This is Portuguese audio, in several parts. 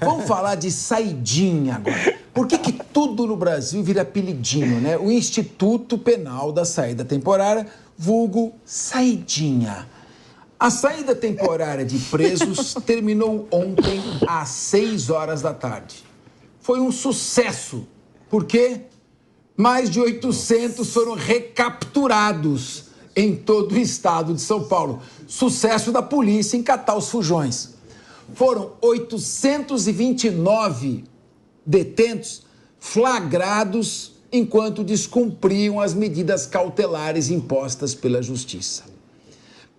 Vamos falar de saidinha agora. Por que tudo no Brasil vira apelidinho, né? O Instituto Penal da Saída Temporária, vulgo saidinha. A saída temporária de presos terminou ontem às 6 horas da tarde. Foi um sucesso. Por quê? Mais de 800 foram recapturados em todo o estado de São Paulo. Sucesso da polícia em catar os fujões. Foram 829 detentos flagrados enquanto descumpriam as medidas cautelares impostas pela Justiça.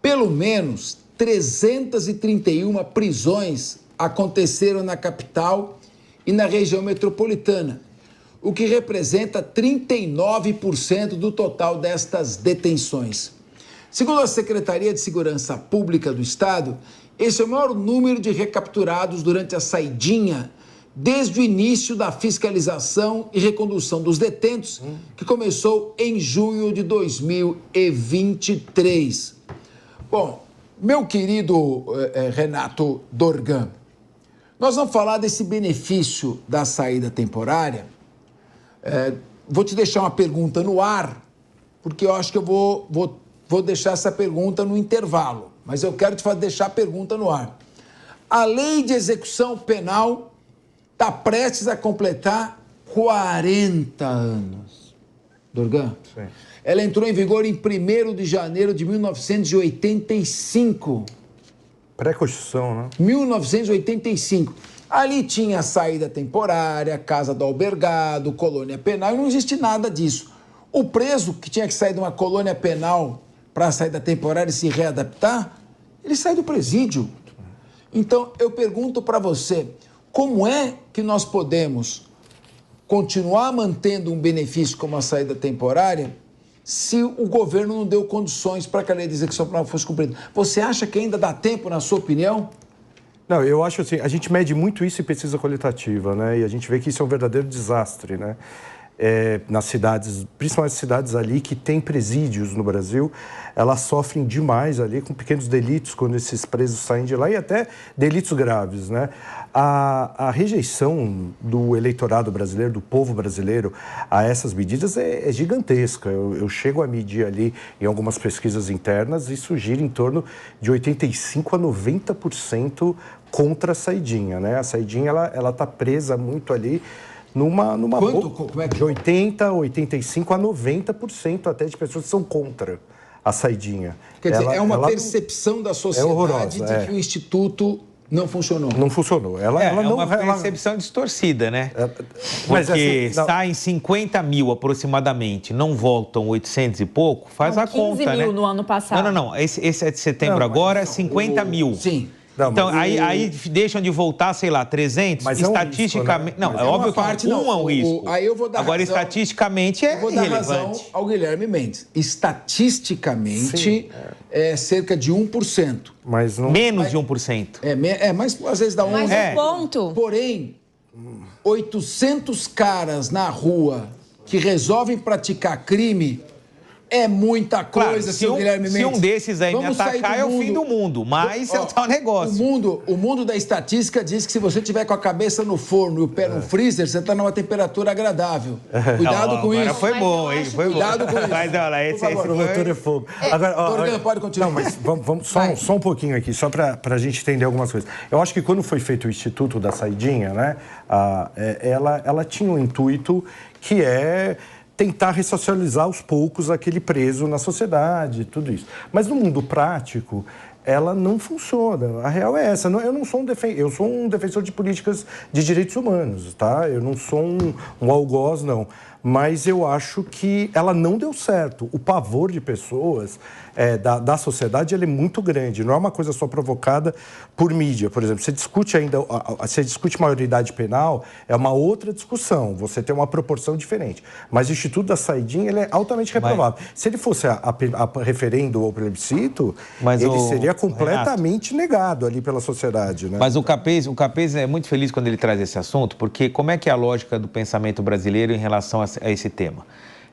Pelo menos 331 prisões aconteceram na capital e na região metropolitana, o que representa 39% do total destas detenções. Segundo a Secretaria de Segurança Pública do Estado, esse é o maior número de recapturados durante a saidinha desde o início da fiscalização e recondução dos detentos, que começou em junho de 2023. Bom, meu querido Renato Dorgan, nós vamos falar desse benefício da saída temporária. Vou te deixar uma pergunta no ar, porque eu acho que eu vou deixar essa pergunta no intervalo, mas eu quero deixar a pergunta no ar. A lei de execução penal está prestes a completar 40 anos. Dorgan? Sim. Ela entrou em vigor em 1º de janeiro de 1985. Pré-Constituição, né? 1985. Ali tinha saída temporária, casa do albergado, colônia penal, e não existe nada disso. O preso que tinha que sair de uma colônia penal para a saída temporária e se readaptar, ele sai do presídio. Então, eu pergunto para você, como é que nós podemos continuar mantendo um benefício como a saída temporária se o governo não deu condições para que a lei de execução penal fosse cumprida? Você acha que ainda dá tempo, na sua opinião? Não, eu acho assim, a gente mede muito isso em pesquisa qualitativa, né? E a gente vê que isso é um verdadeiro desastre, né? Nas cidades, principalmente as cidades ali que têm presídios no Brasil, elas sofrem demais ali com pequenos delitos quando esses presos saem de lá e até delitos graves, né? A rejeição do eleitorado brasileiro, do povo brasileiro a essas medidas é gigantesca. Eu chego a medir ali em algumas pesquisas internas, isso gira em torno de 85% a 90% contra a saidinha, né? A saidinha, ela tá presa muito ali numa como é que... de 80%, 85% a 90% até de pessoas que são contra a saidinha. Quer dizer, é uma percepção da sociedade de que o Instituto não funcionou. Não funcionou. É uma percepção distorcida, né? Porque saem 50 mil aproximadamente, não voltam 800 e pouco, faz a conta, né? 15 mil no ano passado. Não. Esse é de setembro agora, 50 mil. Sim. Não, então, aí deixam de voltar, sei lá, 300, mas estatisticamente... É um risco, né? Não, é óbvio que é um risco. Aí eu vou dar Agora, razão, estatisticamente, é irrelevante. Eu vou dar razão ao Guilherme Mendes. Estatisticamente, é cerca de 1%. Mas não... Menos de 1%. Mas às vezes dá 1%. Mas o ponto... Porém, 800 caras na rua que resolvem praticar crime... É muita coisa, claro, Guilherme Mendes. Se um desses aí me atacar, é o fim do mundo. Mas é o tal negócio. O mundo da estatística diz que se você tiver com a cabeça no forno e o pé no freezer, você está numa temperatura agradável. Cuidado com isso. Foi bom, hein? Cuidado com isso. Mas olha, esse motor é fogo. Agora, Dorgan, pode continuar. Não, mas vamos só um pouquinho aqui, só para a gente entender algumas coisas. Eu acho que quando foi feito o Instituto da Saidinha, né, ela tinha um intuito que é tentar ressocializar aos poucos aquele preso na sociedade, tudo isso. Mas no mundo prático, ela não funciona. A real é essa. Eu sou um defensor de políticas de direitos humanos, tá? Eu não sou um algoz, não. Mas eu acho que ela não deu certo. O pavor de pessoas da sociedade ele é muito grande. Não é uma coisa só provocada por mídia. Por exemplo, você discute maioridade penal, é uma outra discussão. Você tem uma proporção diferente. Mas o Instituto da Saidinha ele é altamente reprovável. Se ele fosse a referendo ou plebiscito, ele seria completamente negado ali pela sociedade, né? Mas o Capês é muito feliz quando ele traz esse assunto, porque como é que é a lógica do pensamento brasileiro em relação a esse tema?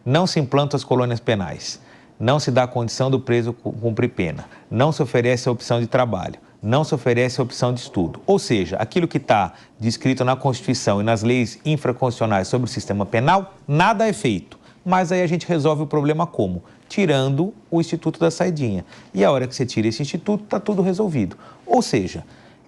Não se implantam as colônias penais, não se dá a condição do preso cumprir pena, não se oferece a opção de trabalho, não se oferece a opção de estudo. Ou seja, aquilo que está descrito na Constituição e nas leis infraconstitucionais sobre o sistema penal, nada é feito. Mas aí a gente resolve o problema como? Tirando o Instituto da Saidinha. E a hora que você tira esse instituto, está tudo resolvido. Ou seja,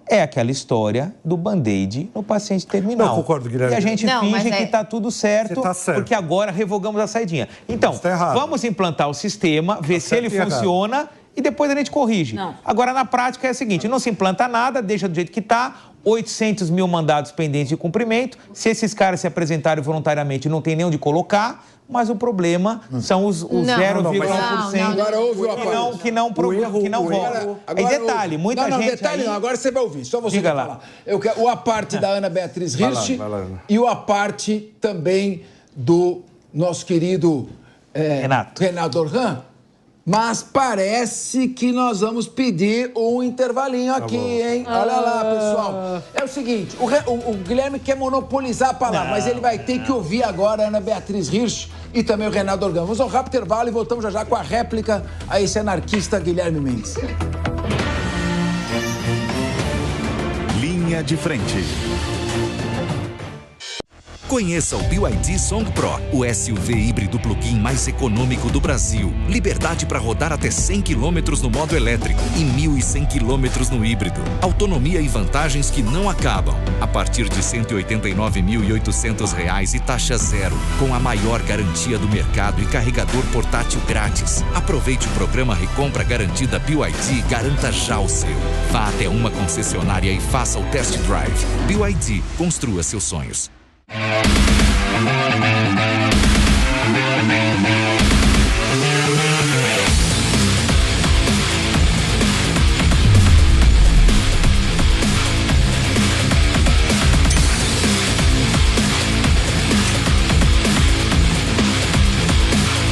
é aquela história do band-aid no paciente terminal. Não, concordo, Guilherme. E a gente finge que está tudo certo, porque agora revogamos a saidinha. Então, vamos implantar o sistema, ver se ele funciona e depois a gente corrige. Agora, na prática, é o seguinte, não se implanta nada, deixa do jeito que está, 800 mil mandados pendentes de cumprimento. Se esses caras se apresentarem voluntariamente, não tem nem onde colocar, mas o problema são os 0,1% agora houve uma parte que não volta. E detalhe, muita gente detalhe aí... não, agora você vai ouvir, só você Diga vai lá. falar. O a parte da Ana Beatriz Hirsch e o a parte também do nosso querido Renato Orhan. Mas parece que nós vamos pedir um intervalinho aqui, hein? Olha lá, pessoal. É o seguinte, o Guilherme quer monopolizar a palavra, mas ele vai ter que ouvir agora a Ana Beatriz Hirsch e também o Renato Orhan. Vamos ao rápido intervalo e voltamos já com a réplica a esse anarquista Guilherme Mendes. Linha de frente. Conheça o BYD Song Pro, o SUV híbrido plug-in mais econômico do Brasil. Liberdade para rodar até 100 km no modo elétrico e 1.100 km no híbrido. Autonomia e vantagens que não acabam. A partir de R$ 189.800 e taxa zero, com a maior garantia do mercado e carregador portátil grátis. Aproveite o programa Recompra Garantida BYD e garanta já o seu. Vá até uma concessionária e faça o test drive. BYD, construa seus sonhos.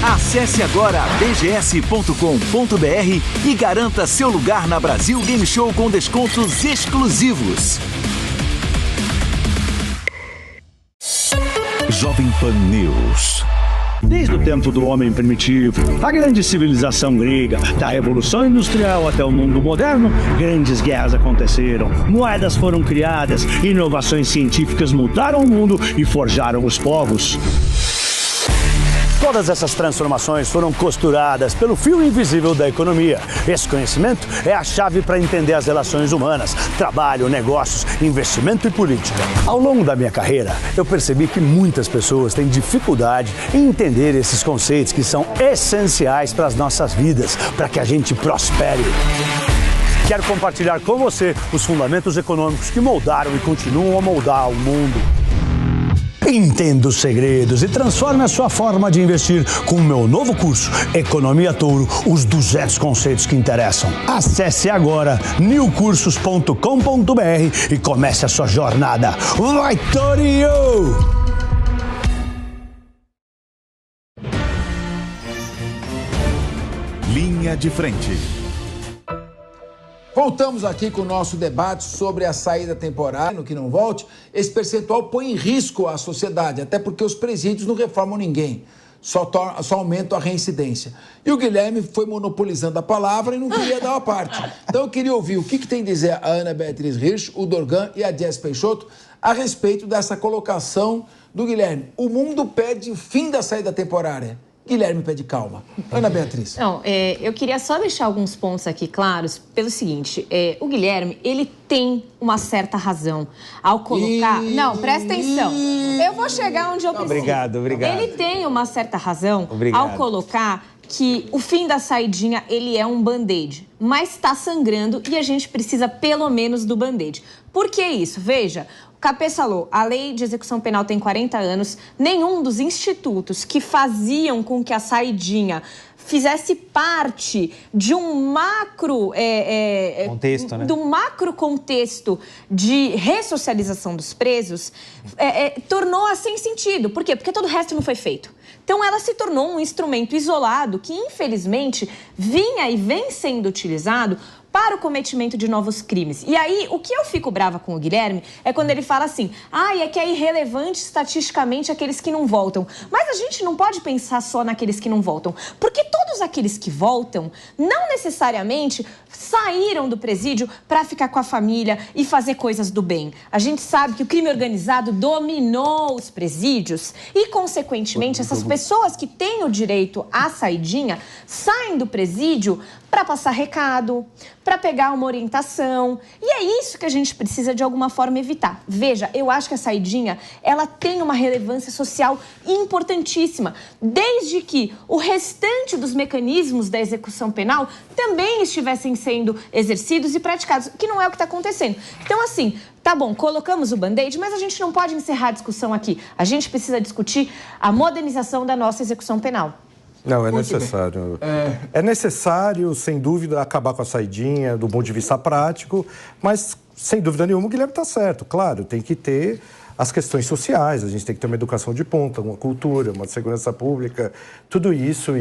Acesse agora bgs.com.br e garanta seu lugar na Brasil Game Show com descontos exclusivos. Jovem Pan News. Desde o tempo do homem primitivo, a grande civilização grega, da Revolução Industrial até o mundo moderno, grandes guerras aconteceram, moedas foram criadas, inovações científicas mudaram o mundo e forjaram os povos. Todas essas transformações foram costuradas pelo fio invisível da economia. Esse conhecimento é a chave para entender as relações humanas, trabalho, negócios, investimento e política. Ao longo da minha carreira, eu percebi que muitas pessoas têm dificuldade em entender esses conceitos que são essenciais para as nossas vidas, para que a gente prospere. Quero compartilhar com você os fundamentos econômicos que moldaram e continuam a moldar o mundo. Entenda os segredos e transforme a sua forma de investir com o meu novo curso, Economia Touro, os 200 conceitos que interessam. Acesse agora newcursos.com.br e comece a sua jornada. Vai, Torio! Linha de frente. Voltamos aqui com o nosso debate sobre a saída temporária, no que não volte. Esse percentual põe em risco a sociedade, até porque os presídios não reformam ninguém, só aumentam a reincidência. E o Guilherme foi monopolizando a palavra e não queria dar uma parte. Então eu queria ouvir o que tem a dizer a Ana Beatriz Hirsch, o Dorgan e a Jess Peixoto a respeito dessa colocação do Guilherme. O mundo pede o fim da saída temporária. Guilherme pede calma. Ana Beatriz. Não, eu queria só deixar alguns pontos aqui claros pelo seguinte, o Guilherme, ele tem uma certa razão ao colocar... Não, presta atenção. Eu vou chegar onde eu preciso. Obrigado. Ele tem uma certa razão ao colocar que o fim da saidinha, ele é um band-aid, mas está sangrando e a gente precisa pelo menos do band-aid. Por que isso? Veja... Cabeça falou, a lei de execução penal tem 40 anos, nenhum dos institutos que faziam com que a saidinha fizesse parte de um macro contexto, né? Do macro contexto de ressocialização dos presos, tornou-a sem sentido. Por quê? Porque todo o resto não foi feito. Então, ela se tornou um instrumento isolado que, infelizmente, vinha e vem sendo utilizado para o cometimento de novos crimes. E aí, o que eu fico brava com o Guilherme é quando ele fala assim, é que é irrelevante estatisticamente aqueles que não voltam. Mas a gente não pode pensar só naqueles que não voltam, porque todos aqueles que voltam não necessariamente saíram do presídio para ficar com a família e fazer coisas do bem. A gente sabe que o crime organizado dominou os presídios e, consequentemente, essas pessoas que têm o direito à saidinha saem do presídio para passar recado, para pegar uma orientação. E é isso que a gente precisa, de alguma forma, evitar. Veja, eu acho que a saidinha, ela tem uma relevância social importantíssima, desde que o restante dos mecanismos da execução penal também estivessem sendo exercidos e praticados, que não é o que está acontecendo. Então, assim, tá bom, colocamos o band-aid, mas a gente não pode encerrar a discussão aqui. A gente precisa discutir a modernização da nossa execução penal. Não, é necessário. É necessário, sem dúvida, acabar com a saidinha do ponto de vista prático, mas, sem dúvida nenhuma, o Guilherme está certo. Claro, tem que ter as questões sociais, a gente tem que ter uma educação de ponta, uma cultura, uma segurança pública, tudo isso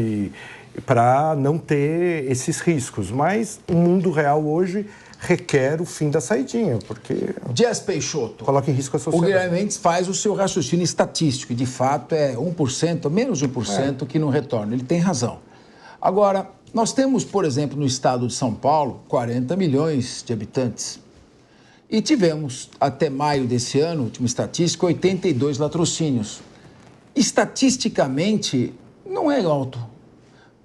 para não ter esses riscos. Mas o mundo real hoje requer o fim da saidinha, porque... Jess Peixoto. Coloca em risco a sociedade. O Guilherme Mendes faz o seu raciocínio estatístico, e de fato é 1%, menos de 1% que não retorna. Ele tem razão. Agora, nós temos, por exemplo, no estado de São Paulo, 40 milhões de habitantes. E tivemos, até maio desse ano, última estatística, 82 latrocínios. Estatisticamente, não é alto.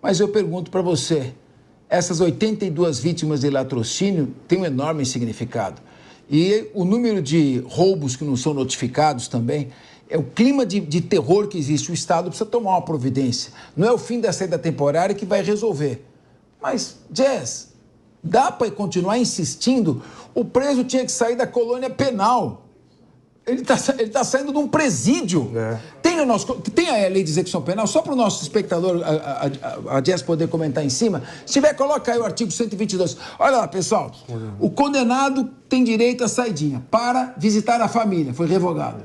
Mas eu pergunto para você... Essas 82 vítimas de latrocínio têm um enorme significado. E o número de roubos que não são notificados também, é o clima de terror que existe. O Estado precisa tomar uma providência. Não é o fim da saída temporária que vai resolver. Mas, Jess, dá para continuar insistindo? O preso tinha que sair da colônia penal. Ele tá saindo de um presídio. Tem a lei de execução penal, só para o nosso espectador, a Jess poder comentar em cima. Se tiver, coloca aí o artigo 122. Olha lá, pessoal. O condenado tem direito à saidinha para visitar a família, foi revogado.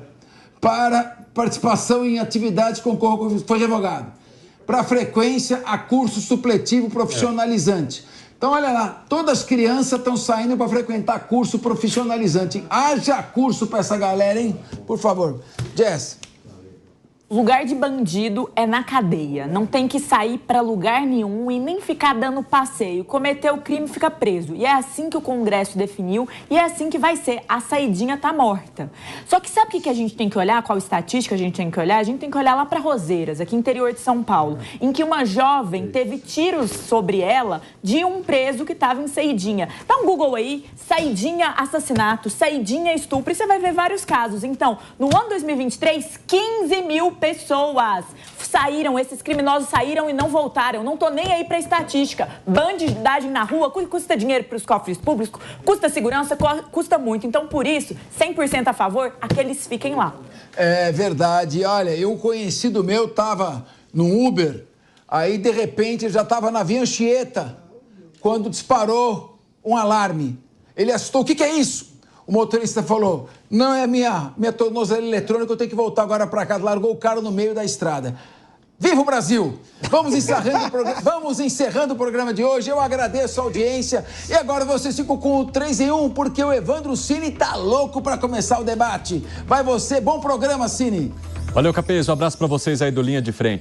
Para participação em atividades com foi revogado. Para frequência a curso supletivo profissionalizante. Então, olha lá, todas as crianças estão saindo para frequentar curso profissionalizante. Haja curso para essa galera, hein? Por favor. Jess. Lugar de bandido é na cadeia. Não tem que sair para lugar nenhum e nem ficar dando passeio. Cometeu o crime, fica preso. E é assim que o Congresso definiu e é assim que vai ser. A saidinha tá morta. Só que sabe o que a gente tem que olhar? Qual estatística a gente tem que olhar? A gente tem que olhar lá para Roseiras, aqui interior de São Paulo, em que uma jovem teve tiros sobre ela de um preso que estava em saidinha. Dá um Google aí, saidinha assassinato, saidinha estupro, e você vai ver vários casos. Então, no ano 2023, 15 mil pessoas saíram, esses criminosos saíram e não voltaram. Não tô nem aí pra estatística. Bandidagem na rua custa dinheiro pros cofres públicos, custa segurança, custa muito. Então, por isso, 100% a favor, aqueles fiquem lá. É verdade. Olha, um conhecido meu tava num Uber, aí, de repente, ele já tava na Via Anchieta, quando disparou um alarme. Ele assustou. O que é isso? O motorista falou, não é minha tornozeleira eletrônica, eu tenho que voltar agora para casa. Largou o cara no meio da estrada. Viva o Brasil! Vamos encerrando o programa de hoje. Eu agradeço a audiência. E agora vocês ficam com o 3 em 1, porque o Evandro Cini tá louco para começar o debate. Vai você, bom programa, Cini. Valeu, Capês. Um abraço para vocês aí do Linha de Frente.